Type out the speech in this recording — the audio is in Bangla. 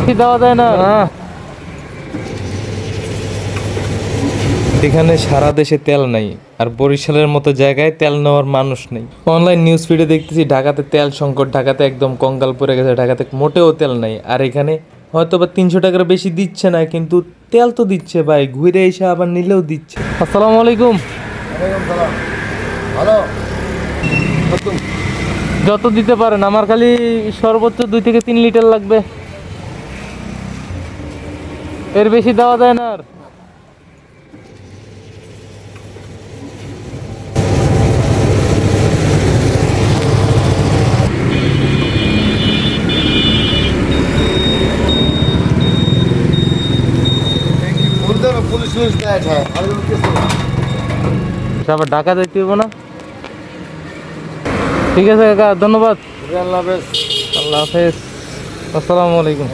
কি দেওয়া যায় না? এখানে সারা দেশে তেল নাই, আর বরিশালের মতো জায়গায় তেল নেওয়ার মানুষ নেই। অনলাইন নিউজ ফিডে দেখতেছি ঢাকাতে তেল সংকট, ঢাকাতে একদম কঙ্কাল পড়ে গেছে, ঢাকাতে মোটেও তেল নাই। আর এখানে হয়তো বা 300 টাকার বেশি দিচ্ছে না, কিন্তু তেল তো দিচ্ছে ভাই, ঘুরে এসে আবার নিলেও দিচ্ছে। আসসালামু আলাইকুম। ভালো যত দিতে পারেন, আমার খালি সর্বোচ্চ 2 থেকে 3 লিটার লাগবে, এর বেশি দেওয়া যায় না। আর পুলিশ আবার ঢাকা যাইতে হইব না? ঠিক আছে কাকা, ধন্যবাদ। আল্লাহ হাফেজ। আল্লাহ হাফেজ। আসসালামু আলাইকুম।